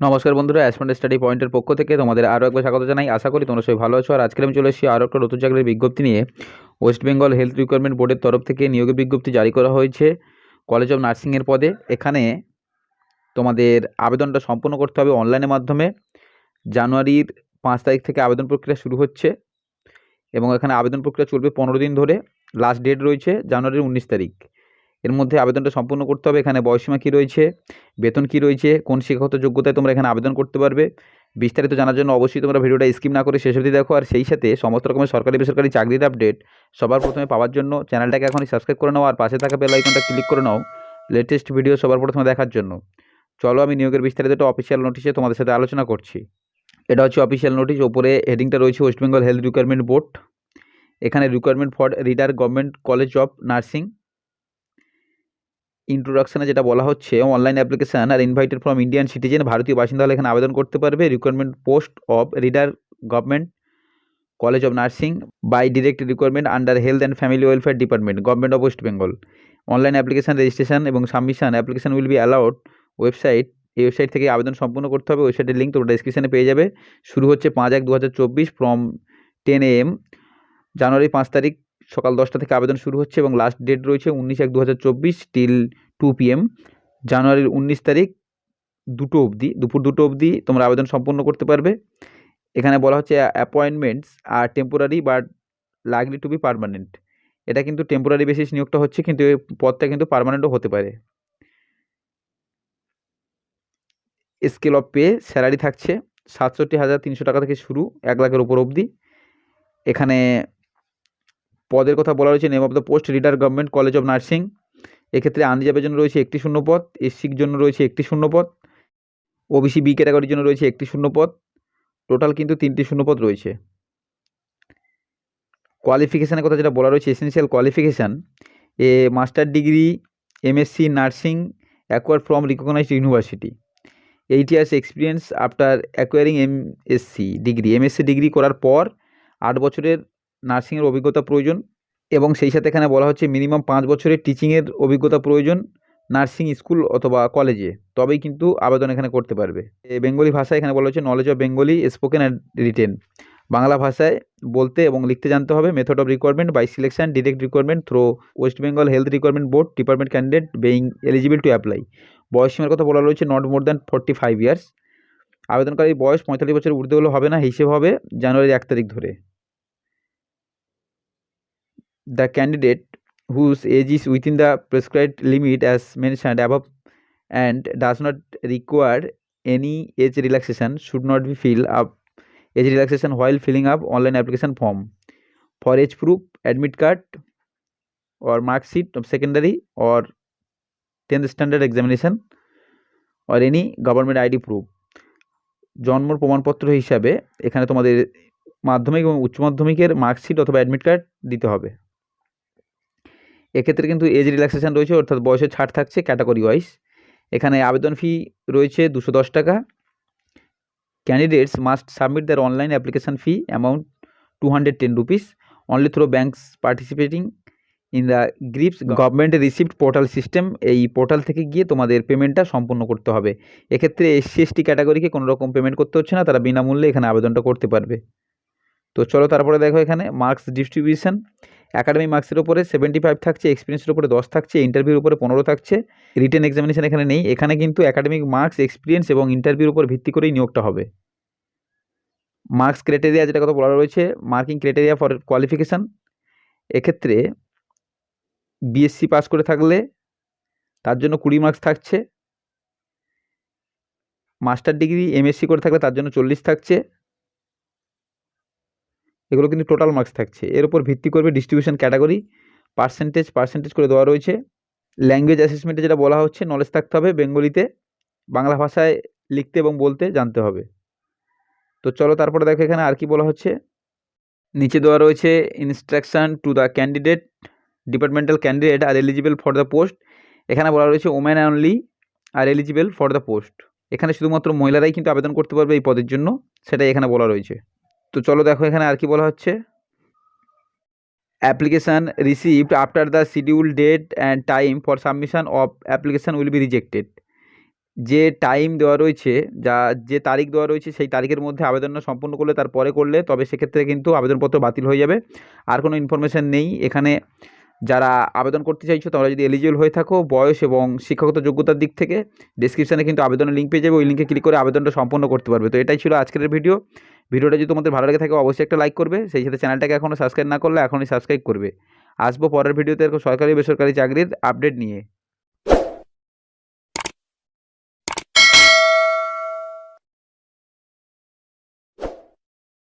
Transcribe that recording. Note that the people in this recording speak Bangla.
নমস্কার বন্ধুরা, অ্যাসপেন্ড স্টাডি পয়েন্টের পক্ষ থেকে তোমাদের আরও একবার স্বাগত জানাই। আশা করি তোমরা সবাই ভালো আছো। আর আজকে আমি চলে এসেছি আরও একটা নতুন চাকরির বিজ্ঞপ্তি নিয়ে। ওয়েস্ট বেঙ্গল হেলথ রিক্রুটমেন্ট বোর্ডের তরফ থেকে নিয়োগের বিজ্ঞপ্তি জারি করা হয়েছে কলেজ অফ নার্সিংয়ের পদে। এখানে তোমাদের আবেদনটা সম্পূর্ণ করতে হবে অনলাইনের মাধ্যমে। জানুয়ারির 5 তারিখ থেকে আবেদন প্রক্রিয়া শুরু হচ্ছে এবং এখানে আবেদন প্রক্রিয়া চলবে 15 দিন ধরে। লাস্ট ডেট রয়েছে জানুয়ারির 19 তারিখ। এর মধ্যে আবেদনটা সম্পূর্ণ করতে হবে। এখানে বয়সীমা কী রয়েছে, বেতন কী রয়েছে, কোন শিক্ষাগত যোগ্যতায় তোমরা এখানে আবেদন করতে পারবে, বিস্তারিত জানার জন্য অবশ্যই তোমরা ভিডিওটা স্কিপ না করে শেষ অবধি দেখো। আর সেই সাথে সমস্ত রকমের সরকারি বেসরকারি চাকরির আপডেট সবার প্রথমে পাওয়ার জন্য চ্যানেলটাকে এখনই সাবস্ক্রাইব করে নাও আর পাশে থাকা বেল আইকনটা ক্লিক করে নাও লেটেস্ট ভিডিও সবার প্রথমে দেখার জন্য। চলো আমি নিয়োগের বিস্তারিত অফিসিয়াল নোটিশে তোমাদের সাথে আলোচনা করছি। এটা হচ্ছে অফিসিয়াল নোটিশ। ওপরে হেডিংটা রয়েছে West Bengal health recruitment board. এখানে requirement for reader government college of nursing. ইন্ট্রোডাকশানে যেটা বলা হচ্ছে, online application are invited from Indian citizen, ভারতীয় বাসিন্দা হলে এখানে আবেদন করতে পারবে। Requirement post of reader government college of nursing by direct requirement under health and family welfare department government of West Bengal. Online application registration এবং submission application will be allowed website. এই ওয়েবসাইট থেকে আবেদন সম্পূর্ণ করতে হবে। ওয়েবসাইটের লিঙ্ক তোমরা ডেসক্রিপশনে পেয়ে যাবে। শুরু হচ্ছে 5/1/2024 ফ্রম 10 AM। জানুয়ারি 5 তারিখ সকাল 10টা থেকে আবেদন শুরু হচ্ছে এবং লাস্ট ডেট রয়েছে 19/1/2024 টিল 2 PM। জানুয়ারির 19 তারিখ 2টো অবধি, দুপুর 2টো অবধি তোমরা আবেদন সম্পন্ন করতে পারবে। এখানে বলা হচ্ছে appointments are temporary but likely to be permanent. এটা কিন্তু টেম্পোরারি বেসিস নিয়োগটা হচ্ছে, কিন্তু এই পদটা কিন্তু পার্মানেন্টও হতে পারে। স্কেল অফ পে স্যালারি থাকছে 67,300 টাকা থেকে শুরু 1 লাখের উপর অবধি। এখানে পদের কথা বলা রয়েছে, name of the post reader government college of nursing. এক্ষেত্রে আনরিজার্ভের জন্য রয়েছে 1টি শূন্যপদ, এসসির জন্য রয়েছে 1টি শূন্যপদ, ওবিসি বি ক্যাটাগরির জন্য রয়েছে 1টি শূন্যপদ। টোটাল কিন্তু 3টি শূন্যপদ রয়েছে। কোয়ালিফিকেশানের কথা যেটা বলা রয়েছে, essential qualification a master degree MSc nursing acquired from recognised university, 8 years experience after acquiring MSc degree. MSc degree করার পর 8 বছরের নার্সিংয়ের অভিজ্ঞতা প্রয়োজন এবং সেই সাথে এখানে বলা হচ্ছে মিনিমাম 5 বছরের টিচিংয়ের অভিজ্ঞতা প্রয়োজন নার্সিং স্কুল অথবা কলেজে, তবেই কিন্তু আবেদন এখানে করতে পারবে। বেঙ্গলি ভাষায় এখানে বলা হচ্ছে knowledge of Bengali spoken and written, Bangla ভাষায় বলতে এবং লিখতে জানতে হবে। Method of requirement by selection direct requirement through West Bengal health requirement board department candidate being eligible to apply. বয়সসীমার কথা বলা রয়েছে নট মোর দ্যান 45 ইয়ার্স। আবেদনকারীর বয়স 45 বছরের ঊর্ধ্বে হলে হবে না, হিসেব হবে জানুয়ারির 1 তারিখ ধরে। The candidate whose age is within the prescribed limit as mentioned above and does not require any age relaxation should not be fill up age relaxation while filling up online application form. For age proof, admit card or mark sheet of secondary or 10th standard examination or any government ID proof. জন্মর প্রমাণপত্র হিসাবে এখানে তোমাদের মাধ্যমিক এবং উচ্চ মাধ্যমিকের মার্কশিট অথবা অ্যাডমিট কার্ড দিতে হবে। এক্ষেত্রে কিন্তু এজ রিল্যাক্সেশন রয়েছে, অর্থাৎ বয়সের ছাড় থাকছে ক্যাটাগরি ওয়াইজ। এখানে আবেদন ফি রয়েছে 210 টাকা। Candidates must submit their online application fee amount 210 rupees only through banks participating in the grips government receipt portal system. এই পোর্টাল থেকে গিয়ে তোমাদের পেমেন্টটা সম্পূর্ণ করতে হবে। এক্ষেত্রে এসসি এসটি ক্যাটাগরিকে কোনো রকম পেমেন্ট করতে হচ্ছে না, তারা বিনামূল্যে এখানে আবেদনটা করতে পারবে। তো চলো তারপরে দেখো এখানে মার্কস ডিস্ট্রিবিউশন। অ্যাকাডেমিক মার্কসের উপরে 75 থাকছে, এক্সপিরিয়েন্সের উপরে 10 থাকছে, ইন্টারভিউর উপরে 15 থাকছে। রিটেন এক্সামিনেশন এখানে নেই। এখানে কিন্তু অ্যাকাডেমিক মার্কস, এক্সপিরিয়েন্স এবং ইন্টারভিউর উপর ভিত্তি করেই নিয়োগটা হবে। মার্কস ক্রাইটেরিয়া যেটা কথা বলা রয়েছে, মার্কিং ক্রাইটেরিয়া ফর কোয়ালিফিকেশান। এক্ষেত্রে বিএসসি পাস করে থাকলে তার জন্য 20 মার্কস থাকছে। মাস্টার ডিগ্রি এমএসসি করে থাকলে তার জন্য 40 থাকছে। এগুলো কিন্তু টোটাল মার্কস থাকছে। এর উপর ভিত্তি করবে ডিস্ট্রিবিউশন ক্যাটাগরি, পার্সেন্টেজ করে দেওয়া রয়েছে। ল্যাঙ্গুয়েজ অ্যাসেসমেন্টে যেটা বলা হচ্ছে, নলেজ থাকতে হবে বেঙ্গলিতে, বাংলা ভাষায় লিখতে এবং বলতে জানতে হবে। তো চলো তারপরে দেখো এখানে আর কি বলা হচ্ছে। নিচে দেওয়া রয়েছে instruction to the candidate, departmental candidate are eligible for the post. এখানে বলা রয়েছে women only are eligible for the post. এখানে শুধুমাত্র মহিলারাই কিন্তু আবেদন করতে পারবে এই পদের জন্য, সেটাই এখানে বলা রয়েছে। তো চলো দেখো এখানে আর কি বলা হচ্ছে। Application received after the schedule date and time for submission of application will be rejected. যে টাইম দেওয়া রয়েছে, যে তারিখ দেওয়া রয়েছে সেই তারিখের মধ্যে আবেদনটা সম্পূর্ণ করলে তারপরে করলে তবে সেক্ষেত্রে কিন্তু আবেদনপত্র বাতিল হয়ে যাবে। আর কোনো ইনফরমেশান নেই এখানে। যারা আবেদন করতে চাইছো তোমরা যদি এলিজিবল হয়ে থাকো বয়স এবং শিক্ষাগত যোগ্যতার দিক থেকে ডেসক্রিপশানে কিন্তু আবেদনের লিঙ্ক পেয়ে যাবে, ওই লিঙ্কে ক্লিক করে আবেদনটা সম্পূর্ণ করতে পারবে। তো এটাই ছিল আজকের ভিডিওটা যদি তোমাদের ভালো লেগে থাকে অবশ্যই একটা লাইক করবে, সেই সাথে চ্যানেলটাকে এখনও সাবস্ক্রাইব না করলে এখনই সাবস্ক্রাইব করবে। আসবো পরের ভিডিওতে এরকম সরকারি বেসরকারি চাকরির আপডেট নিয়ে।